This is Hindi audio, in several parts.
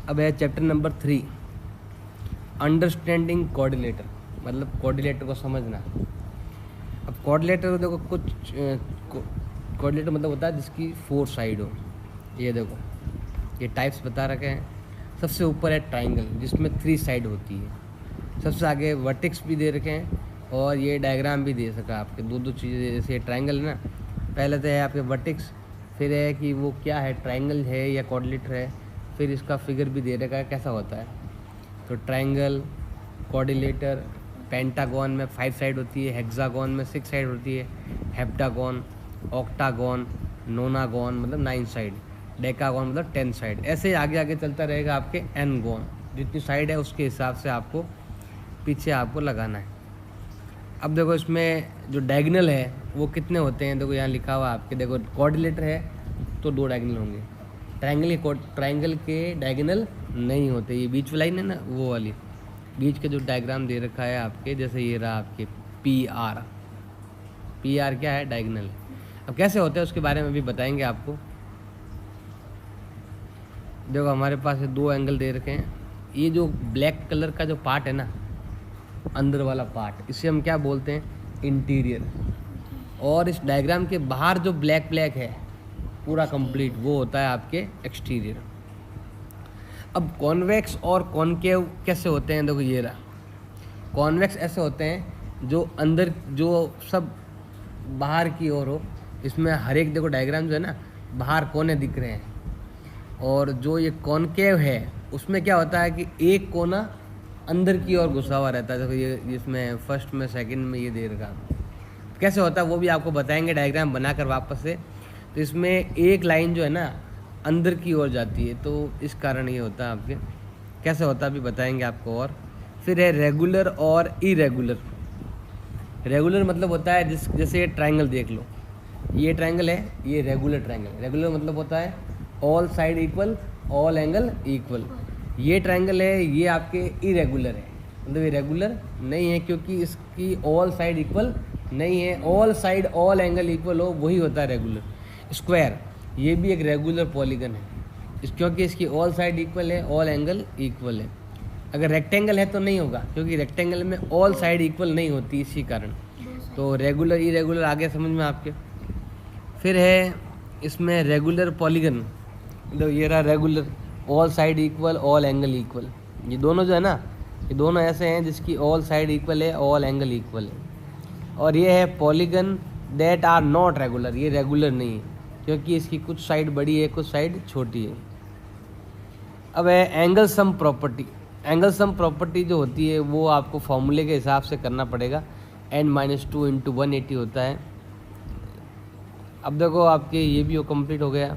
अब है चैप्टर नंबर 3, अंडरस्टैंडिंग कोऑर्डिनेटर, मतलब कोऑर्डिनेटर को समझना। अब कोऑर्डिनेटर देखो कुछ कोऑर्डिनेटर मतलब होता है जिसकी 4 साइड हो। ये देखो ये टाइप्स बता रखे हैं। सबसे ऊपर है ट्राइंगल जिसमें 3 साइड होती है। सबसे आगे वर्टेक्स भी दे रखे हैं और ये डायग्राम भी दे सका आपके, दो चीज़ें। जैसे ट्राइंगल है ना, पहले तो है आपके वर्टेक्स, फिर है कि वो क्या है, ट्राइंगल है या कोऑर्डिनेटर है, फिर इसका फिगर भी दे रखा है कैसा होता है। तो ट्राइंगल, कोऑर्डिनेटर, पेंटागन में 5 साइड होती है, हेक्सागन में 6 साइड होती है, हेप्टागन, ऑक्टागन, नोनागन मतलब 9 साइड, डेकागन मतलब 10 साइड। ऐसे आगे आगे चलता रहेगा आपके एन गॉन, जितनी साइड है उसके हिसाब से आपको पीछे आपको लगाना है। अब देखो इसमें जो डायगोनल है वो कितने होते हैं, देखो यहाँ लिखा हुआ आपके, देखो कोऑर्डिनेटर है तो 2 डायगोनल होंगे। ट्राइंगल के डायगोनल नहीं होते, ये बीच वाला लाइन है ना वो वाली, बीच के जो डायग्राम दे रखा है आपके, जैसे ये रहा आपके पी आर क्या है, डायगोनल। अब कैसे होते हैं उसके बारे में भी बताएंगे आपको। देखो हमारे पास 2 एंगल दे रखे हैं। ये जो ब्लैक कलर का जो पार्ट है ना, अंदर वाला पार्ट, इसे हम क्या बोलते हैं, इंटीरियर। और इस डायग्राम के बाहर जो ब्लैक है पूरा कंप्लीट, वो होता है आपके एक्सटीरियर। अब कॉन्वेक्स और कॉनकेव कैसे होते हैं, देखो ये रहा। कॉन्वेक्स ऐसे होते हैं जो अंदर, जो सब बाहर की ओर हो। इसमें हर एक देखो डायग्राम जो है ना, बाहर कोने दिख रहे हैं। और जो ये कॉनकेव है उसमें क्या होता है कि एक कोना अंदर की ओर घुसा हुआ रहता है। देखो ये इसमें फर्स्ट में सेकंड में ये दे रखा, कैसे होता है वो भी आपको बताएंगे डायग्राम बनाकर वापस से। तो इसमें एक लाइन जो है ना अंदर की ओर जाती है, तो इस कारण ये होता है आपके, कैसे होता है अभी बताएंगे आपको। और फिर है रेगुलर और इरेगुलर। रेगुलर मतलब होता है जैसे ये ट्राइंगल देख लो, ये ट्राइंगल है, ये रेगुलर ट्राइंगल। रेगुलर मतलब होता है all side equal, all angle equal. ये ट्राइंगल है, ये आपके इरेगुलर है, मतलब ये रेगुलर नहीं है क्योंकि इसकी ऑल साइड इक्वल नहीं है। All side all angle equal हो वही होता है रेगुलर। स्क्वायर, ये भी एक रेगुलर पॉलीगन है क्योंकि इसकी ऑल साइड इक्वल है, ऑल एंगल इक्वल है। अगर रेक्टेंगल है तो नहीं होगा क्योंकि रेक्टेंगल में ऑल साइड इक्वल नहीं होती, इसी कारण। तो रेगुलर इरेगुलर आगे समझ में आपके। फिर है इसमें रेगुलर पॉलीगन, मतलब ये रहा regular, all side equal, all angle equal. ये दोनों जो है ना, ये दोनों ऐसे हैं जिसकी ऑल साइड इक्वल है, ऑल एंगल इक्वल है। और ये है polygon that are not regular, ये रेगुलर नहीं है क्योंकि इसकी कुछ साइड बड़ी है, कुछ साइड छोटी है। अब है angle sum property. Angle sum property जो होती है वो आपको फॉर्मूले के हिसाब से करना पड़ेगा। n-2 × 180 होता है। अब देखो आपके ये भी कंप्लीट हो गया।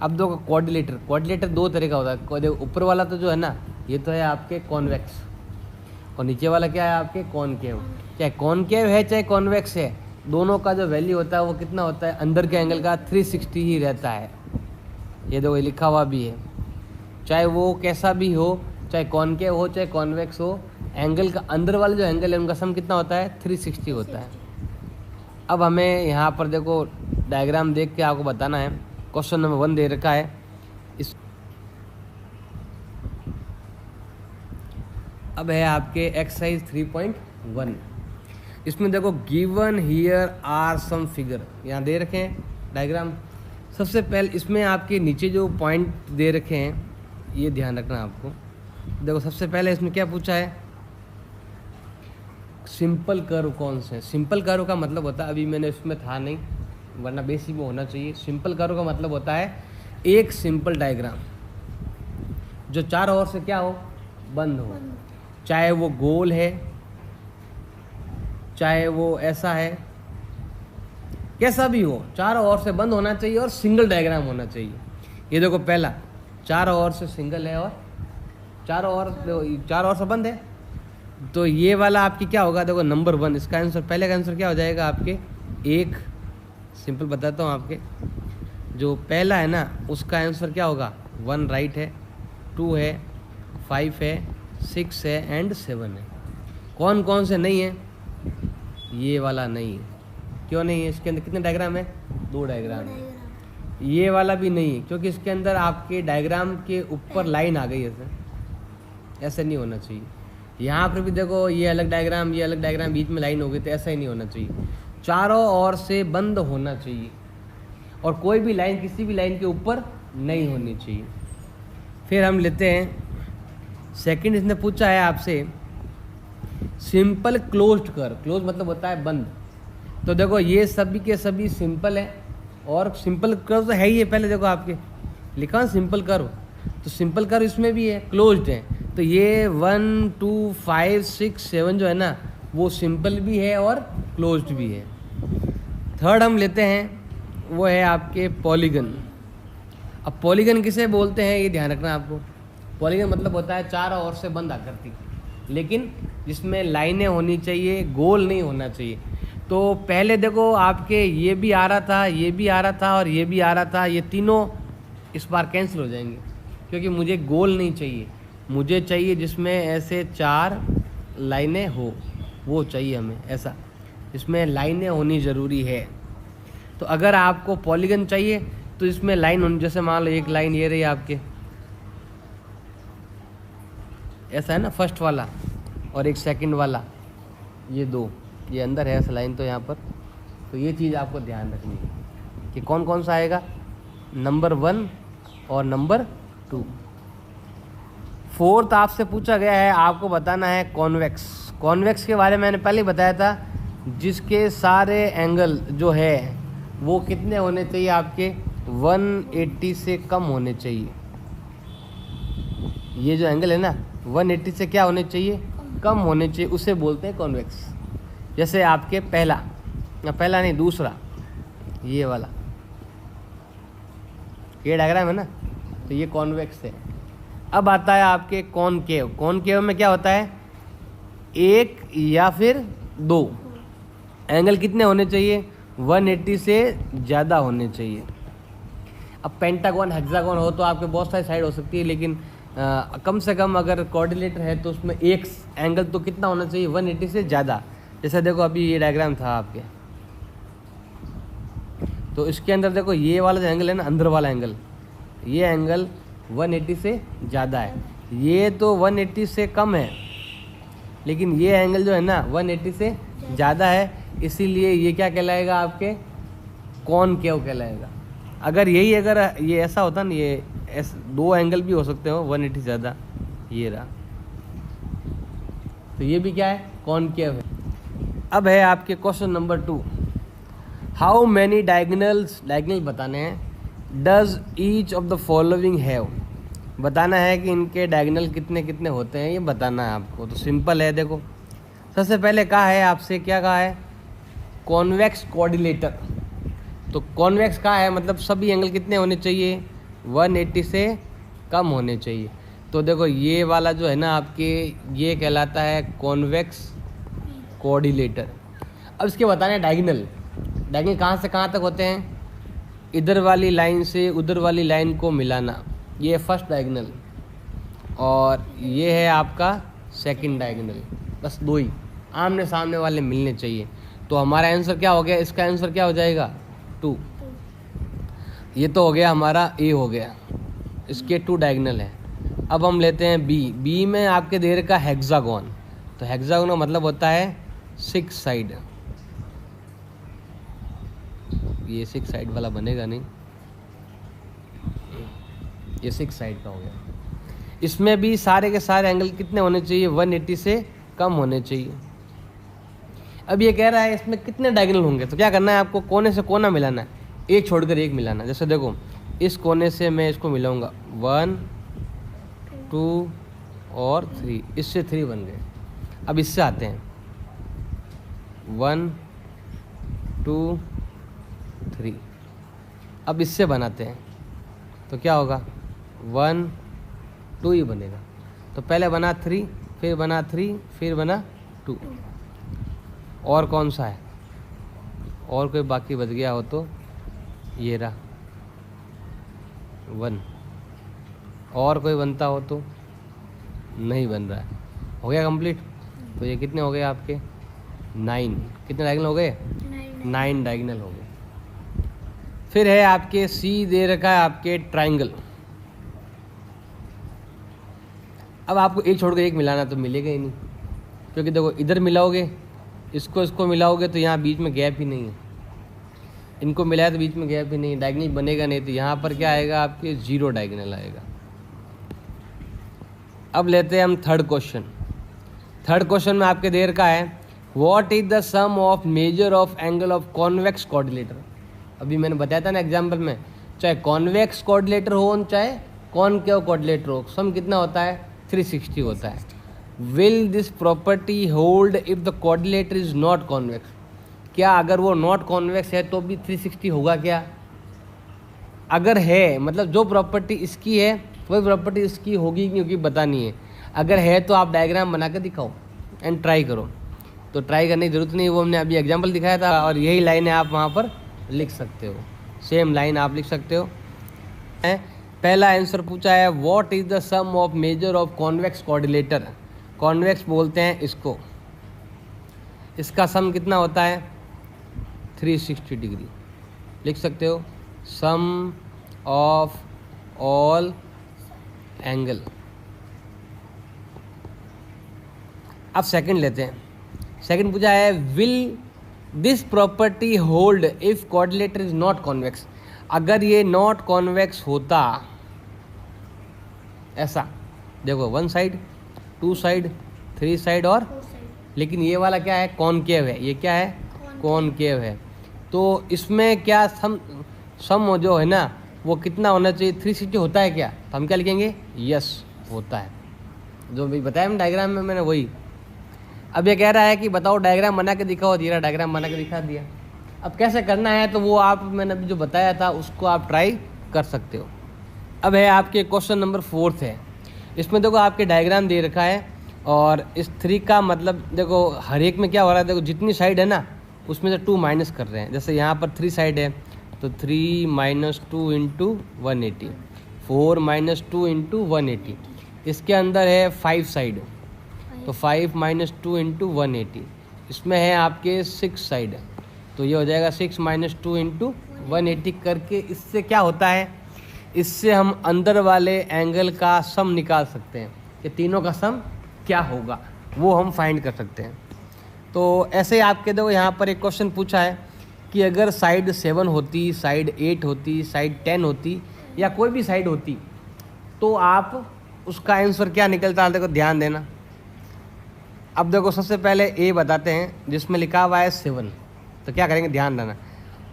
अब देखो कोऑर्डिनेटर 2 तरह का होता है। देखो ऊपर वाला तो जो है ना, ये तो है आपके कॉन्वेक्स, और नीचे वाला क्या है आपके कॉनकेव। चाहे कॉनकेव है चाहे कॉन्वेक्स है, दोनों का जो वैल्यू होता है वो कितना होता है, अंदर के एंगल का 360 ही रहता है। ये देखो ये लिखा हुआ भी है, चाहे वो कैसा भी हो, चाहे कॉनकेव हो चाहे कॉन्वेक्स हो, एंगल का अंदर वाला जो एंगल है उनका सम कितना होता है, 360 होता है। अब हमें यहाँ पर देखो डायग्राम देख के आपको बताना है। क्वेश्चन नंबर 1 दे रखा है इस, अब है आपके एक्सरसाइज 3.1। इसमें देखो given here are some figure, यहाँ दे रखे हैं डायग्राम। सबसे पहले इसमें आपके नीचे जो पॉइंट दे रखे हैं ये ध्यान रखना आपको। देखो सबसे पहले इसमें क्या पूछा है, सिंपल कर्व कौन से। सिंपल कर्व का मतलब होता है, अभी मैंने इसमें था नहीं वरना बेसिक में होना चाहिए। सिंपल कर्व का मतलब होता है एक सिंपल डायग्राम जो चारों ओर से क्या हो, बंद हो। चाहे वो गोल है, चाहे वो ऐसा है, कैसा भी हो, चारों ओर से बंद होना चाहिए और सिंगल डायग्राम होना चाहिए। ये देखो पहला चारों ओर से सिंगल है और चारों ओर से बंद है, तो ये वाला आपकी क्या होगा, देखो नंबर 1 इसका आंसर। पहले का आंसर क्या हो जाएगा आपके, एक सिंपल बताता हूँ आपके, जो पहला है ना उसका आंसर क्या होगा, 1 राइट है, 2 है, 5 है, 6 है एंड 7 है। कौन कौन से नहीं है, ये वाला नहीं है। क्यों नहीं है, इसके अंदर कितने डायग्राम है, 2 डायग्राम है। ये वाला भी नहीं है, क्योंकि इसके अंदर आपके डायग्राम के ऊपर लाइन आ गई है। ऐसे नहीं होना चाहिए। यहाँ पर भी देखो ये अलग डायग्राम, ये अलग डायग्राम, बीच में लाइन हो गई, तो ऐसा ही नहीं होना चाहिए। चारों ओर से बंद होना चाहिए और कोई भी लाइन किसी भी लाइन के ऊपर नहीं होनी चाहिए। फिर हम लेते हैं सेकंड, इसने पूछा है आपसे सिंपल क्लोज्ड कर्व। क्लोज मतलब होता है बंद। तो देखो ये सभी के सभी सिंपल है, और सिंपल कर्व तो है ही है। पहले देखो आपके लिखा सिंपल कर्व, तो सिंपल कर्व इसमें भी है, क्लोज्ड है। तो ये 1 2 5 6 7 जो है ना, वो सिंपल भी है और क्लोज्ड भी है। थर्ड हम लेते हैं, वो है आपके पॉलीगन। अब पॉलीगन किसे बोलते हैं ये ध्यान रखना आपको। पॉलीगन मतलब होता है चारों ओर से बंद आकृति, लेकिन जिसमें लाइनें होनी चाहिए, गोल नहीं होना चाहिए। तो पहले देखो आपके ये भी आ रहा था, ये भी आ रहा था और ये भी आ रहा था, ये तीनों इस बार कैंसिल हो जाएंगे, क्योंकि मुझे गोल नहीं चाहिए। मुझे चाहिए जिसमें ऐसे 4 लाइनें हो, वो चाहिए हमें ऐसा, इसमें लाइनें होनी ज़रूरी है। तो अगर आपको पॉलीगन चाहिए तो इसमें लाइन होनी, जैसे मान लो एक लाइन ये रही आपके, ऐसा है ना फर्स्ट वाला, और एक सेकंड वाला, ये 2, ये अंदर है ऐसा लाइन। तो यहाँ पर तो ये चीज़ आपको ध्यान रखनी है कि कौन कौन सा आएगा, नंबर 1 और नंबर 2। फोर्थ आपसे पूछा गया है, आपको बताना है कॉन्वेक्स। कॉन्वेक्स के बारे में मैंने पहले बताया था, जिसके सारे एंगल जो है वो कितने होने चाहिए आपके, 180 से कम होने चाहिए। ये जो एंगल है ना 180 से क्या होने चाहिए, कम होने चाहिए, उसे बोलते हैं कॉन्वेक्स। जैसे आपके पहला नहीं दूसरा, ये वाला, ये डायग्राम है ना, तो ये कॉन्वेक्स है। अब आता है आपके कॉनकेव। कॉनकेव में क्या होता है, 1 या फिर 2 एंगल कितने होने चाहिए, 180 से ज़्यादा होने चाहिए। अब पेंटागन हेक्सागन हो तो आपके बहुत सारी साइड हो सकती है, लेकिन कम से कम अगर कोऑर्डिनेटर है तो उसमें एक एंगल तो कितना होना चाहिए, 180 से ज़्यादा। जैसे देखो अभी ये डायग्राम था आपके, तो इसके अंदर देखो ये वाला जो एंगल है ना, अंदर वाला एंगल, ये एंगल 180 से ज़्यादा है। ये तो 180 से कम है, लेकिन ये एंगल जो है ना 180 से ज़्यादा है, इसीलिए ये क्या कहलाएगा आपके, कॉनकेव कहलाएगा। अगर ये ऐसा होता ना, ये 2 एंगल भी हो सकते हो 180 ज़्यादा, ये रहा, तो ये भी क्या है, कॉनकेव है। अब है आपके question number 2, how many diagonal बताने हैं, does each of the following have, बताना है कि इनके डायगोनल कितने कितने होते हैं, ये बताना है आपको। तो सिंपल है, देखो सबसे पहले कहा है आपसे, क्या कहा है, कॉन्वेक्स कोऑर्डिनेटर। तो कॉन्वेक्स कहा है मतलब सभी एंगल कितने होने चाहिए, 180 से कम होने चाहिए। तो देखो ये वाला जो है ना आपके, ये कहलाता है कॉन्वेक्स कोऑर्डिनेटर। अब इसके बताना है डायगोनल। डायगोनल कहाँ से कहाँ तक होते हैं, इधर वाली लाइन से उधर वाली लाइन को मिलाना, ये फर्स्ट डायगोनल, और ये है आपका सेकंड डायगोनल। बस 2 ही आमने सामने वाले मिलने चाहिए। तो हमारा आंसर क्या हो गया, इसका आंसर क्या हो जाएगा, 2। ये तो हो गया हमारा ए हो गया, इसके 2 डायगोनल हैं। अब हम लेते हैं बी में आपके दे रखा हेक्सागोन। तो हेक्सागोन का मतलब होता है 6 साइड। ये 6 साइड वाला बनेगा नहीं, ये 6 साइड का हो गया। इसमें भी सारे के सारे एंगल कितने होने चाहिए, 180 से कम होने चाहिए। अब ये कह रहा है इसमें कितने डायगोनल होंगे, तो क्या करना है आपको, कोने से कोना मिलाना है, एक छोड़कर एक मिलाना। जैसे देखो इस कोने से मैं इसको मिलाऊंगा, 1 2 और 3, इससे 3 बन गए। अब इससे आते हैं 1 2 3, अब इससे बनाते हैं तो क्या होगा, 1 2 ही बनेगा। तो पहले बना 3, फिर बना 3, फिर बना 2। और कौन सा है, और कोई बाकी बच गया हो तो ये रहा 1, और कोई बनता हो तो नहीं बन रहा है। हो गया कंप्लीट। तो ये कितने हो गए आपके, 9। कितने डायगोनल हो गए, 9 डायगोनल हो गए। फिर है आपके सी दे रखा है आपके ट्राइंगल। अब आपको एक छोड़ कर एक मिलाना तो मिलेगा ही नहीं, क्योंकि देखो इधर मिलाओगे इसको मिलाओगे तो यहाँ बीच में गैप ही नहीं है, इनको मिलाया तो बीच में गैप ही नहीं, डायगोनल बनेगा नहीं, तो यहाँ पर क्या आएगा आपके 0 डायगोनल आएगा। अब लेते हैं हम थर्ड क्वेश्चन। थर्ड क्वेश्चन में आपके दे रखा है what is the sum of measure of angle of convex coordinator. अभी मैंने बताया था ना एग्जाम्पल में, चाहे कॉन्वेक्स कोऑर्डिनेटर हो चाहे कॉनकेव कोऑर्डिनेटर हो, सम कितना होता है 360 होता है। Will this property hold if the coordinator is not convex. क्या अगर वो नॉट कॉन्वेक्स है तो भी 360 होगा क्या? अगर है मतलब जो प्रॉपर्टी इसकी है वही प्रॉपर्टी इसकी होगी, क्योंकि बतानी है। अगर है तो आप डायग्राम बना कर दिखाओ एंड ट्राई करो। तो ट्राई करने की ज़रूरत नहीं, वो हमने अभी एग्जाम्पल दिखाया था और यही लाइन है, आप वहाँ पर लिख सकते हो, सेम लाइन आप लिख सकते हो। पहला आंसर पूछा है what is the sum of measure of convex coordinator. Convex बोलते हैं इसको, इसका सम कितना होता है 360 डिग्री। लिख सकते हो सम ऑफ ऑल एंगल। अब सेकंड लेते हैं। सेकंड पूछा है will this property hold if coordinator is not convex. अगर ये नॉट कॉन्वेक्स होता, ऐसा देखो 1 साइड 2 साइड 3 साइड और, लेकिन ये वाला क्या है कॉनकेव है, ये क्या है कॉनकेव है, तो इसमें क्या सम जो है ना वो कितना होना चाहिए 360 होता है क्या? तो हम क्या लिखेंगे यस होता है, जो भी बताया हम डायग्राम में मैंने वही। अब ये कह रहा है कि बताओ डायग्राम बना के दिखाओ, दिया डायग्राम बना के दिखा दिया। अब कैसे करना है तो वो आप मैंने अभी जो बताया था उसको आप ट्राई कर सकते हो। अब है आपके क्वेश्चन नंबर 4 है। इसमें देखो आपके डायग्राम दे रखा है और इस 3 का मतलब देखो हर एक में क्या हो रहा है, देखो जितनी साइड है ना उसमें से 2 माइनस कर रहे हैं। जैसे यहाँ पर 3 साइड है तो 3 - 2 × 180, 4 - 2 × 180। इसके अंदर है 5 साइड तो 5 - 2 × 180। इसमें है आपके 6 साइड तो ये हो जाएगा 6 - 2 × 180 करके। इससे क्या होता है, इससे हम अंदर वाले एंगल का सम निकाल सकते हैं कि तीनों का सम क्या होगा, वो हम फाइंड कर सकते हैं। तो ऐसे ही आपके देखो यहाँ पर एक क्वेश्चन पूछा है कि अगर साइड 7 होती, साइड 8 होती, साइड 10 होती या कोई भी साइड होती तो आप उसका आंसर क्या निकलता है, देखो ध्यान देना। अब देखो सबसे पहले ए बताते हैं जिसमें लिखा हुआ है 7, तो क्या करेंगे ध्यान देना।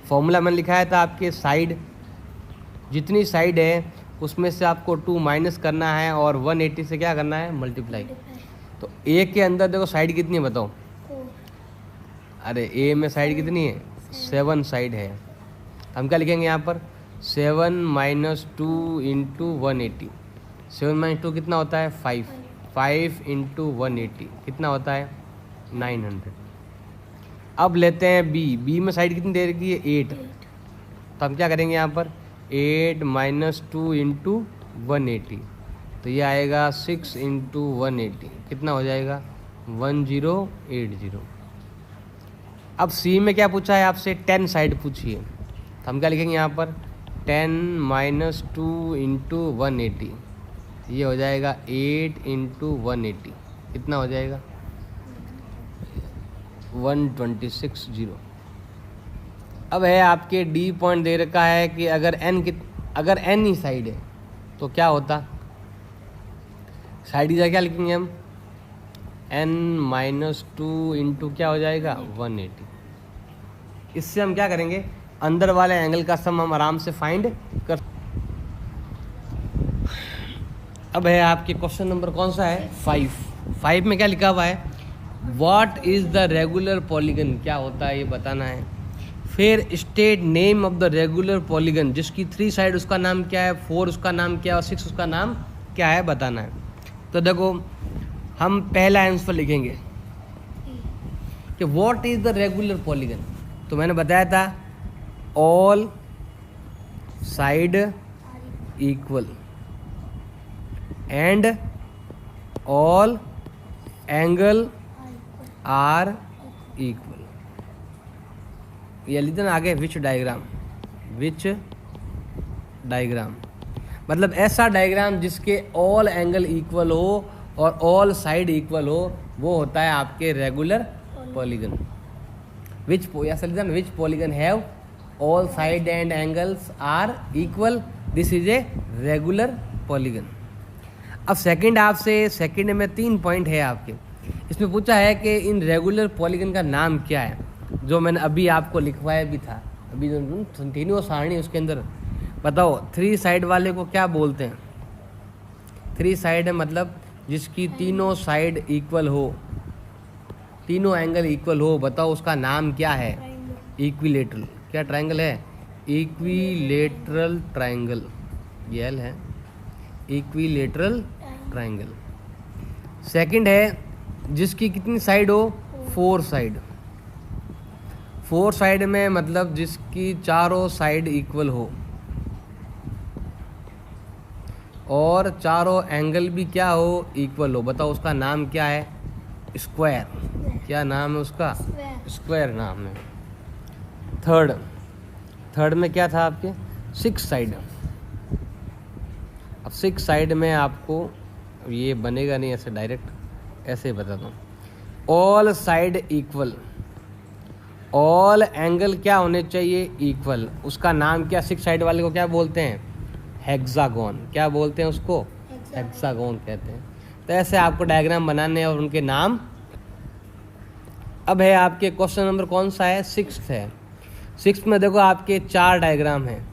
फॉर्मूला मैंने लिखाया था आपके साइड, जितनी साइड है उसमें से आपको 2 माइनस करना है और 180 से क्या करना है मल्टीप्लाई। तो ए के अंदर देखो साइड कितनी है बताओ, अरे ए में साइड कितनी है 7 साइड है। हम क्या लिखेंगे यहाँ पर 7 - 2 × 180। 7 - 2 कितना होता है 5, 5 × 180 कितना होता है 900। अब लेते हैं बी में साइड कितनी दे रखी है 8, तो हम क्या करेंगे यहाँ पर 8 - 2 × 180, तो ये आएगा 6 × 180 कितना हो जाएगा 1080। अब सी में क्या पूछा है आपसे 10 साइड पूछी है, तो हम क्या लिखेंगे यहाँ पर 10 - 2 × 180, ये हो जाएगा 8 × 180 कितना हो जाएगा 126 अब है आपके डी पॉइंट दे रखा है कि अगर n ही साइड है तो क्या होता, साइड की क्या लिखेंगे हम n - 2 × क्या हो जाएगा 180। इससे हम क्या करेंगे अंदर वाले एंगल का सम हम आराम से फाइंड कर। अब है आपके क्वेश्चन नंबर कौन सा है 5 में क्या लिखा हुआ है what is the regular polygon, क्या होता है ये बताना है। फिर state name of the regular polygon, जिसकी 3 साइड उसका नाम क्या है, 4 उसका नाम क्या है और 6 उसका नाम क्या है बताना है। तो देखो हम पहला आंसर लिखेंगे कि what is the regular polygon, तो मैंने बताया था all side equal and all angle are equal. ये लिखना आगे विच डायग्राम विच डायग्राम, मतलब ऐसा डायग्राम जिसके ऑल एंगल इक्वल हो और ऑल साइड इक्वल हो, वो होता है आपके regular polygon. Which polygon have all side and angles are equal, this is a regular polygon. अब सेकंड में 3 पॉइंट है आपके। इसमें पूछा है कि इन रेगुलर पॉलीगन का नाम क्या है, जो मैंने अभी आपको लिखवाया भी था, अभी जो कंटिन्यूअस सारणी उसके अंदर। बताओ 3 साइड वाले को क्या बोलते हैं? 3 साइड है मतलब जिसकी तीनों साइड इक्वल हो, तीनों एंगल इक्वल हो। बताओ उसका नाम क्या है? इक्विलेटरल। क्या ट्रायंगल है? इक्विलेटरल ट्रायंगल, ये एल है, इक्विलेटरल ट्रायंगल। सेकंड है जिसकी कितनी साइड हो? 4 साइड। 4 साइड में मतलब जिसकी चारों साइड इक्वल हो और चारों एंगल भी क्या हो? इक्वल हो। बताओ उसका नाम क्या है? स्क्वायर। क्या नाम है उसका? स्क्वायर नाम है। थर्ड में क्या था आपके? 6 साइड। अब 6 साइड में आपको ये बनेगा नहीं ऐसे डायरेक्ट, ऐसे ही बताता हूँ। All side equal, all angle क्या होने चाहिए? इक्वल। उसका नाम क्या? 6 साइड वाले को क्या बोलते हैं? हेक्सागोन। क्या बोलते हैं उसको? हेक्सागोन कहते हैं। तो ऐसे आपको डायग्राम बनाने हैं और उनके नाम। अब है आपके क्वेश्चन नंबर कौन सा है? 6th है। 6th में देखो आपके 4 डायग्राम हैं।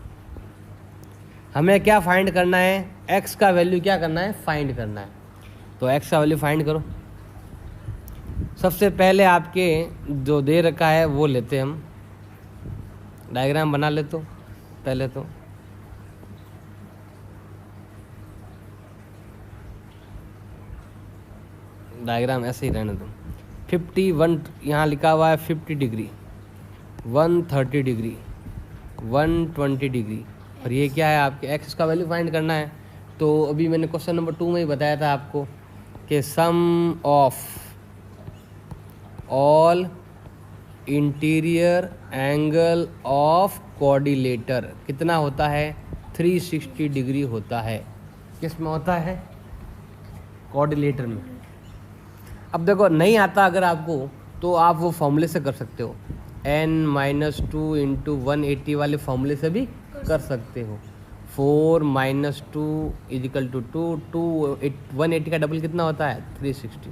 हमें क्या फाइंड करना है? x का वैल्यू क्या करना है? फाइंड करना है। तो x का वैल्यू फाइंड करो। सबसे पहले आपके जो दे रखा है वो लेते हैं हम, डायग्राम बना ले। तो पहले तो डायग्राम ऐसे ही रहने दो। 51 यहाँ लिखा हुआ है, 50 डिग्री, 130 डिग्री, 120 डिग्री। और ये क्या है आपके? एक्स का वैल्यू फाइंड करना है। तो अभी मैंने क्वेश्चन नंबर 2 में ही बताया था आपको कि sum of all interior angle of coordinator कितना होता है? 360 डिग्री होता है। किस में होता है? कोऑर्डिनेटर में। अब देखो नहीं आता अगर आपको, तो आप वो फॉर्मूले से कर सकते हो, n-2 इंटू 180 वाले फॉर्मूले से भी कर सकते हो। 4 - 2 = 2, 180 का डबल कितना होता है? 360।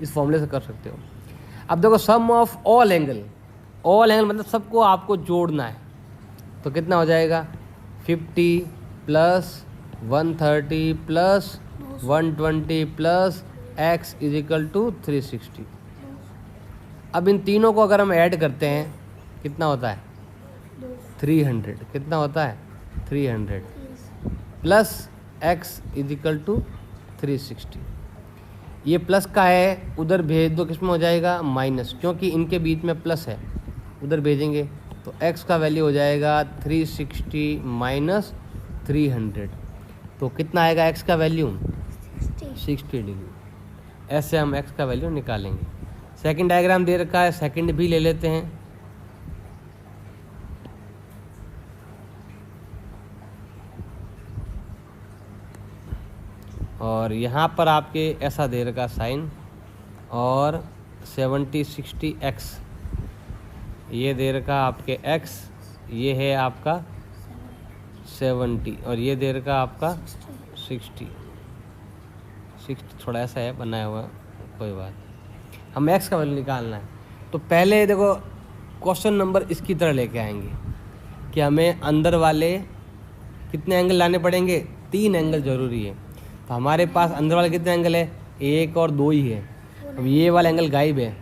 इस फॉर्मूले से कर सकते हो। अब देखो sum of all angle, all angle मतलब सबको आपको जोड़ना है, तो कितना हो जाएगा? 50 प्लस 130 प्लस 120 प्लस x = 360। अब इन तीनों को अगर हम ऐड करते हैं कितना होता है? 300। कितना होता है? 300 प्लस x = 360। ये प्लस का है, उधर भेज दो, किस में हो जाएगा? माइनस, क्योंकि इनके बीच में प्लस है, उधर भेजेंगे तो x का वैल्यू हो जाएगा 360 माइनस 300। तो कितना आएगा x का वैल्यू? 60 डिग्री। ऐसे हम x का वैल्यू निकालेंगे। सेकंड डायग्राम दे रखा है, सेकंड भी ले लेते हैं। और यहाँ पर आपके ऐसा दे रखा साइन, और 70 60 x, ये दे रखा आपके x, ये है आपका 70 और ये दे रखा आपका 60 थोड़ा ऐसा है बनाया हुआ, कोई बात। हम x का वैल्यू निकालना है। तो पहले देखो क्वेश्चन नंबर इसकी तरह लेके आएंगे कि हमें अंदर वाले कितने एंगल लाने पड़ेंगे? 3 एंगल ज़रूरी है। तो हमारे पास अंदर वाले कितने एंगल है? 1 और 2 ही है। अब ये वाला एंगल गायब है,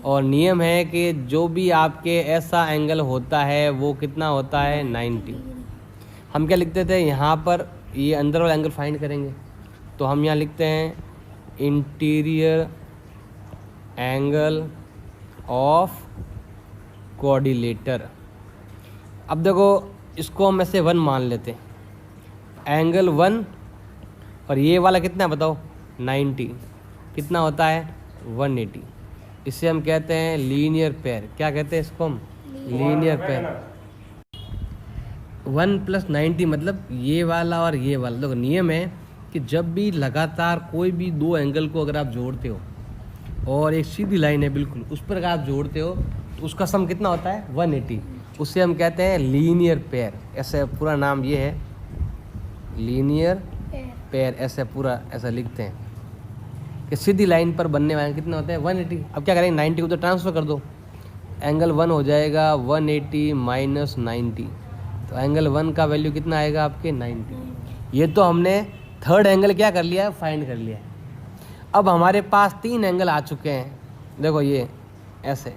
और नियम है कि जो भी आपके ऐसा एंगल होता है वो कितना होता है? 90। हम क्या लिखते थे यहाँ पर? ये अंदर वाला एंगल फाइंड करेंगे, तो हम यहाँ लिखते हैं इंटीरियर एंगल ऑफ कोऑर्डिनेटर। अब देखो इसको हम ऐसे 1 मान लेते हैं, एंगल 1, और ये वाला कितना है बताओ? 90। कितना होता है? 180। इसे हम कहते हैं लीनियर पेयर। क्या कहते हैं इसको हम? Linear pair. 1 + 90 मतलब ये वाला और ये वाला। देखो नियम है कि जब भी लगातार कोई भी दो एंगल को अगर आप जोड़ते हो और एक सीधी लाइन है बिल्कुल उस पर अगर आप जोड़ते हो तो उसका सम कितना होता है 180। उसे हम कहते हैं लीनियर पेयर। ऐसे पूरा नाम ये है, लीनियर पेयर। ऐसे पूरा ऐसा लिखते हैं कि सीधी लाइन पर बनने वाले कितने होते हैं 180। अब क्या करेंगे 90 को तो ट्रांसफ़र कर दो, एंगल 1 हो जाएगा 180 - 90। तो एंगल 1 का वैल्यू कितना आएगा आपके 90। ये तो हमने थर्ड एंगल क्या कर लिया है, फाइंड कर लिया है। अब हमारे पास 3 एंगल आ चुके हैं। देखो ये ऐसे,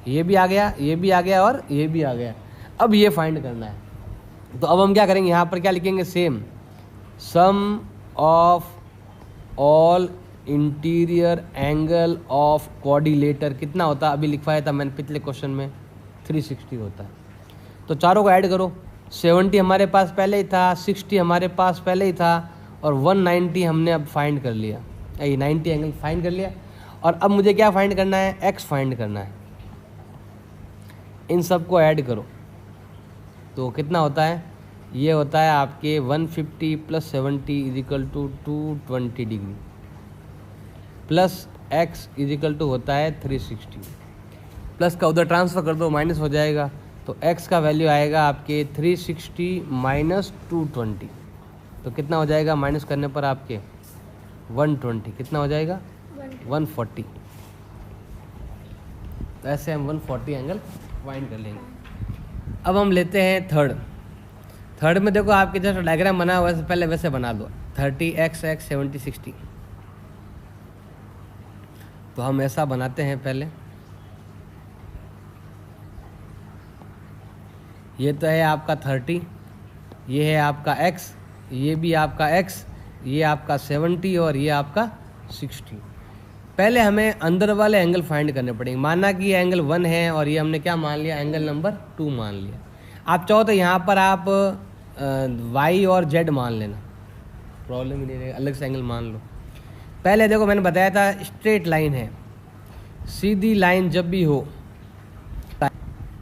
ये भी आ गया, ये भी आ गया और ये भी आ गया। अब ये फाइंड करना है। तो अब हम क्या करेंगे, यहाँ पर क्या लिखेंगे, same sum of all interior angle of quadrilateral कितना होता है, अभी लिखवाया था मैंने पिछले क्वेश्चन में 360 होता है। तो चारों को ऐड करो, 70 हमारे पास पहले ही था, 60 हमारे पास पहले ही था और 190 हमने अब फाइंड कर लिया। ये 90 एंगल फाइंड कर लिया। और अब मुझे क्या फाइंड करना है, एक्स फाइंड करना है। इन सब को ऐड करो तो कितना होता है, ये होता है आपके 150 + 70 = 220 डिग्री प्लस x = होता है 360। प्लस का उधर ट्रांसफ़र कर दो, माइनस हो जाएगा। तो x का वैल्यू आएगा आपके 360 - 220। तो कितना हो जाएगा माइनस करने पर आपके 120। कितना हो जाएगा 140। तो ऐसे हम 140 एंगल फाइंड कर लेंगे। अब हम लेते हैं थर्ड में देखो आपके जैसा डायग्राम बना हुआ है पहले वैसे बना दो, 30x 70 60। तो हम ऐसा बनाते हैं पहले। ये तो है आपका 30, ये है आपका x, ये भी आपका x, ये आपका 70 और ये आपका 60। पहले हमें अंदर वाले एंगल फाइंड करने पड़ेंगे। माना कि ये एंगल 1 है और ये हमने क्या मान लिया, एंगल नंबर 2 मान लिया। आप चाहो तो यहाँ पर आप y और z मान लेना, प्रॉब्लम ही नहीं रहेगा, अलग से एंगल मान लो। पहले देखो मैंने बताया था स्ट्रेट लाइन है, सीधी लाइन जब भी हो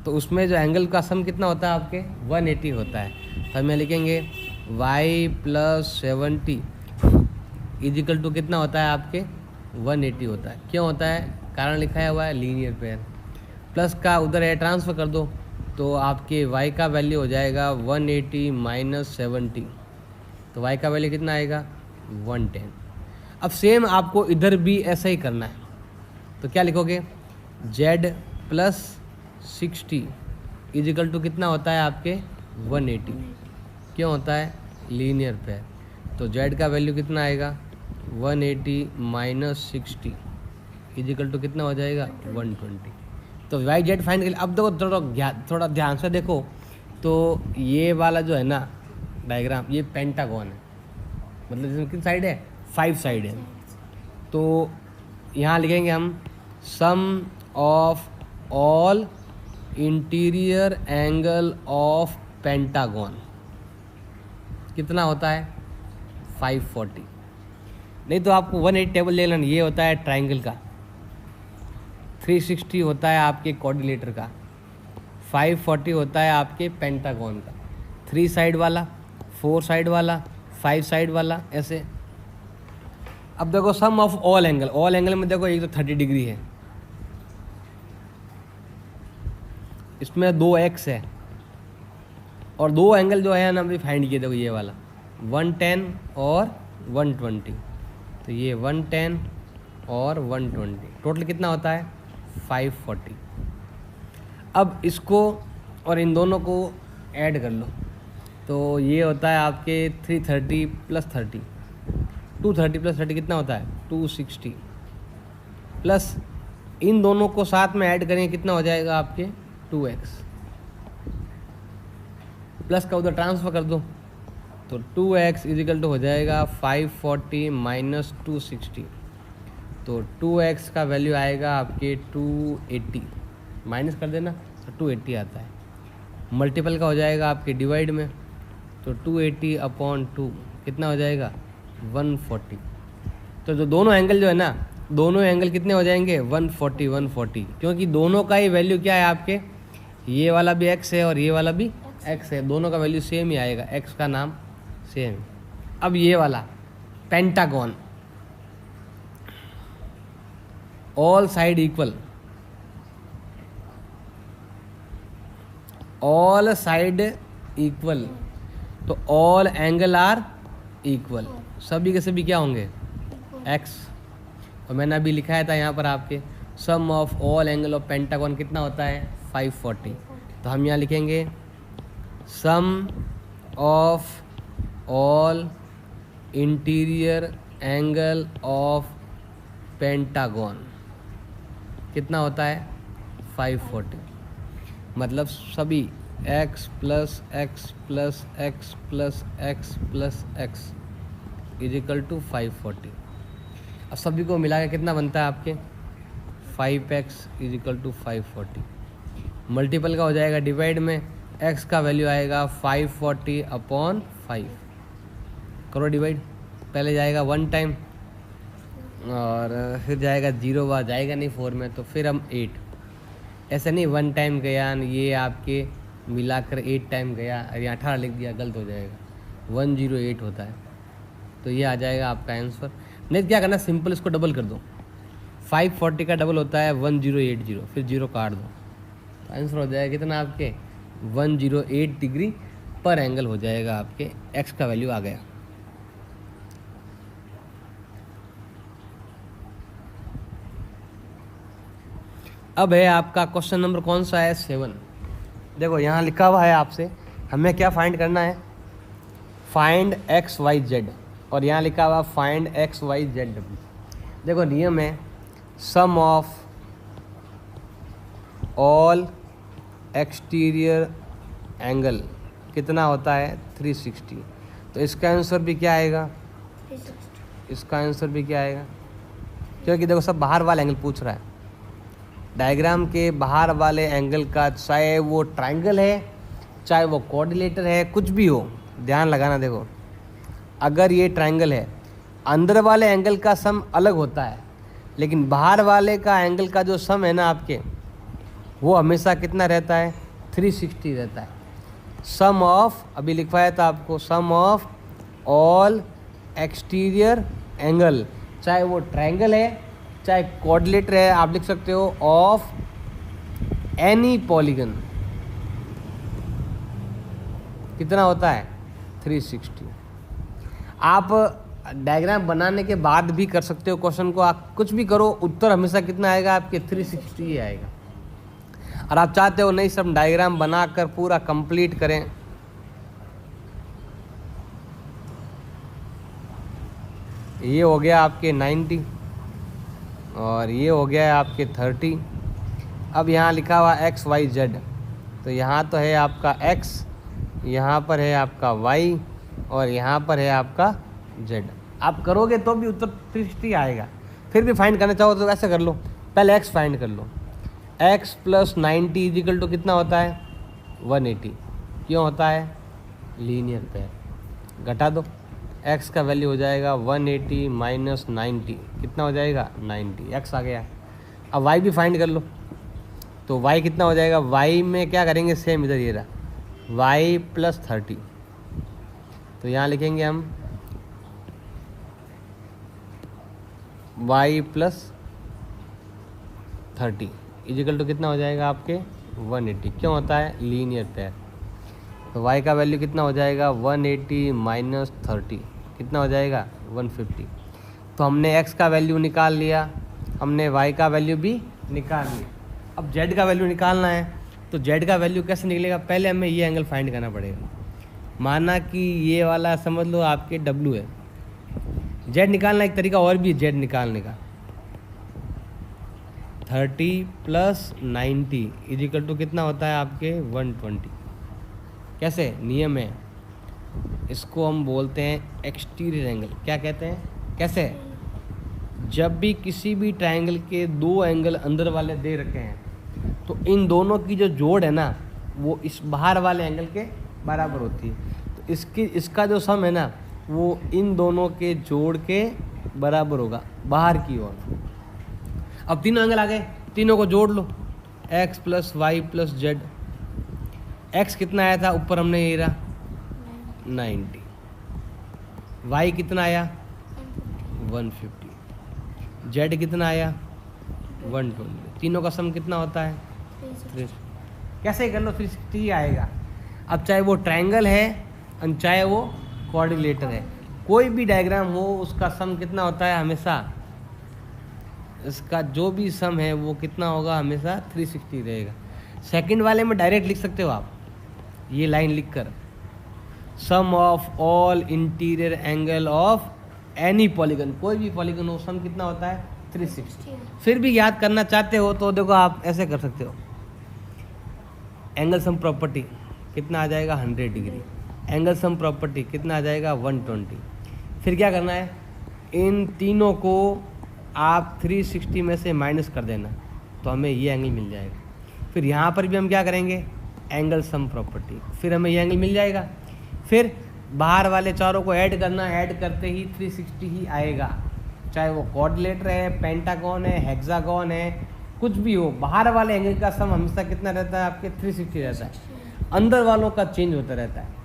तो उसमें जो एंगल का सम कितना होता है आपके 180 होता है। तो हमें लिखेंगे y + 70 = कितना होता है आपके 180 होता है। क्यों होता है, कारण लिखा हुआ है लीनियर पेयर। प्लस का उधर है ट्रांसफ़र कर दो तो आपके y का वैल्यू हो जाएगा 180 - 70। तो y का वैल्यू कितना आएगा 110। अब सेम आपको इधर भी ऐसा ही करना है। तो क्या लिखोगे, z + 60 = कितना होता है आपके 180। क्यों होता है, लीनियर पेयर। तो z का वैल्यू कितना आएगा 180 - 60 = कितना हो जाएगा 120। तो y z फाइंड कर। अब देखो थोड़ा ध्यान से देखो, तो ये वाला जो है ना डायग्राम, ये पेंटागन है, मतलब इसमें कितनी साइड है 5 साइड है। तो यहाँ लिखेंगे हम sum of all interior angle of pentagon कितना होता है 540। नहीं तो आपको 180 टेबल ले लेना, ये होता है ट्राइंगल का, 360 होता है आपके क्वाड्रिलेटर का, 540 होता है आपके पेंटागन का। 3 साइड वाला, 4 साइड वाला, 5 साइड वाला, ऐसे। अब देखो सम ऑफ ऑल एंगल में देखो एक तो 30 डिग्री है, इसमें 2x है और 2 एंगल जो है ना अभी फाइंड किए। देखो ये वाला 110 और 120। तो ये 110 और 120 टोटल कितना होता है 540। अब इसको और इन दोनों को ऐड कर लो तो ये होता है आपके 330 + 30, 230 + 30 कितना होता है 260। प्लस इन दोनों को साथ में ऐड करेंगे कितना हो जाएगा आपके 2x। प्लस का उधर ट्रांसफ़र कर दो तो 2x = हो जाएगा 540 - 260। तो 2x का वैल्यू आएगा आपके 280, माइनस कर देना तो 280 आता है। मल्टीपल का हो जाएगा आपके डिवाइड में, तो 280/2 कितना हो जाएगा 140। तो जो दोनों एंगल जो है ना, दोनों एंगल कितने हो जाएंगे 140, क्योंकि दोनों का ही वैल्यू क्या है आपके, ये वाला भी x है और ये वाला भी एक्स है, दोनों का वैल्यू सेम ही आएगा, एक्स का नाम सेम। अब ये वाला pentagon, all side equal, all side equal, तो ऑल एंगल आर इक्वल, सभी के सभी क्या होंगे एक्स। और मैंने अभी लिखाया था यहाँ पर आपके sum of all angle of pentagon कितना होता है 540। तो हम यहाँ लिखेंगे sum of all interior angle of pentagon कितना होता है 540, मतलब सभी x plus x plus x plus x plus x is equal to 540। अब सभी को मिला के कितना बनता है आपके 5x is equal to 540। Multiple का हो जाएगा डिवाइड में, x का वैल्यू आएगा 540 अपॉन 5। करो डिवाइड, पहले जाएगा 1 टाइम और फिर जाएगा 0 बार जाएगा नहीं 4 में, तो फिर हम 8, ऐसा नहीं 1 टाइम गया, ये आपके मिलाकर 8 टाइम गया, और यहाँ 18 लिख दिया, गलत हो जाएगा, 108 होता है। तो ये आ जाएगा आपका आंसर। नहीं क्या करना, सिंपल इसको डबल कर दो, 540 का डबल होता है 1080, फिर 0 काट दो, तो आंसर हो जाएगा कितना आपके 108 डिग्री पर एंगल हो जाएगा आपके, एक्स का वैल्यू आ गया। अब है आपका क्वेश्चन नंबर कौन सा है 7। देखो यहाँ लिखा हुआ है आपसे, हमें क्या फाइंड करना है, फाइंड एक्स वाई जेड, और यहाँ लिखा हुआ फाइंड एक्स वाई जेड डब्ल्यू। देखो नियम है sum of all exterior angle कितना होता है 360। तो इसका आंसर भी क्या आएगा 360। इसका आंसर भी क्या आएगा, क्योंकि देखो सब बाहर वाला एंगल पूछ रहा है, डायग्राम के बाहर वाले एंगल का, चाहे वो ट्रायंगल है चाहे वो कोऑर्डिनेटर है, कुछ भी हो, ध्यान लगाना। देखो अगर ये ट्रायंगल है, अंदर वाले एंगल का सम अलग होता है, लेकिन बाहर वाले का एंगल का जो सम है ना आपके, वो हमेशा कितना रहता है 360 रहता है। सम ऑफ, अभी लिखवाया था आपको, सम ऑफ ऑल एक्सटीरियर एंगल, चाहे वो ट्रायंगल है चाहे कोऑर्डिनेटर है, आप लिख सकते हो ऑफ एनी पॉलीगन कितना होता है 360। आप डायग्राम बनाने के बाद भी कर सकते हो क्वेश्चन को, आप कुछ भी करो, उत्तर हमेशा कितना आएगा आपके 360 ही आएगा। और आप चाहते हो नहीं सब डायग्राम बनाकर पूरा कंप्लीट करें, ये हो गया आपके 90 और ये हो गया है आपके 30। अब यहाँ लिखा हुआ एक्स वाई जेड, तो यहाँ तो है आपका x, यहाँ पर है आपका y और यहाँ पर है आपका z। आप करोगे तो भी उत्तर 360 आएगा। फिर भी फाइंड करना चाहो तो ऐसे कर लो, पहले x फाइंड कर लो, x प्लस 90 इजिकल टू कितना होता है 180। क्यों होता है, लीनियर पेयर। घटा दो, x का वैल्यू हो जाएगा 180 माइनस 90, कितना हो जाएगा 90, x आ गया। अब y भी फाइंड कर लो, तो y कितना हो जाएगा, y में क्या करेंगे सेम इधर ये रहा y प्लस 30, तो यहाँ लिखेंगे हम y प्लस 30 इजिकल टू कितना हो जाएगा आपके 180। क्यों होता है, लीनियर पेयर। तो y का वैल्यू कितना हो जाएगा 180 माइनस 30, कितना हो जाएगा 150। तो हमने x का वैल्यू निकाल लिया, हमने y का वैल्यू भी निकाल लिया। अब z का वैल्यू निकालना है, तो z का वैल्यू कैसे निकलेगा, पहले हमें ये एंगल फाइंड करना पड़ेगा। माना कि ये वाला समझ लो आपके w है, z निकालना एक तरीका और भी है z निकालने का, 30 प्लस 90 इजिकल टू कितना होता है आपके 120। कैसे, नियम है, इसको हम बोलते हैं एक्सटीरियर एंगल। क्या कहते हैं, कैसे, जब भी किसी भी ट्रायंगल के दो एंगल अंदर वाले दे रखे हैं, तो इन दोनों की जो जोड़ है ना, वो इस बाहर वाले एंगल के बराबर होती है। तो इसका जो सम है ना, वो इन दोनों के जोड़ के बराबर होगा बाहर की ओर। अब तीनों एंगल आ गए, तीनों को जोड़ लो, x plus y plus z. X कितना आया था ऊपर हमने ये रहा 90, वाई कितना आया 150, जेड कितना आया 120, तीनों का सम कितना होता है 360। कैसे कर लो 360 ही आएगा। अब चाहे वो ट्रायंगल है और चाहे वो कोऑर्डिनेटर है, कोई भी डायग्राम हो उसका सम कितना होता है हमेशा, इसका जो भी सम है वो कितना होगा हमेशा 360 रहेगा। सेकंड वाले में डायरेक्ट लिख सकते हो आप ये लाइन लिखकर, sum of all interior angle of any polygon, कोई भी पॉलीगन हो सम कितना होता है 360। फिर भी याद करना चाहते हो तो देखो आप ऐसे कर सकते हो, एंगल सम प्रॉपर्टी कितना आ जाएगा 100 डिग्री, एंगल सम प्रॉपर्टी कितना आ जाएगा 120। फिर क्या करना है, इन तीनों को आप 360 में से माइनस कर देना तो हमें ये एंगल मिल जाएगा। फिर यहाँ पर भी हम क्या करेंगे, एंगल सम प्रॉपर्टी, फिर हमें ये एंगल मिल जाएगा। फिर बाहर वाले चारों को ऐड करना, ऐड करते ही 360 ही आएगा, चाहे वो कोऑर्डिनेटर है, पेंटागन है, हेक्सागन है, कुछ भी हो, बाहर वाले एंगल का सम हमेशा कितना रहता है आपके 360 रहता है, अंदर वालों का चेंज होता रहता है।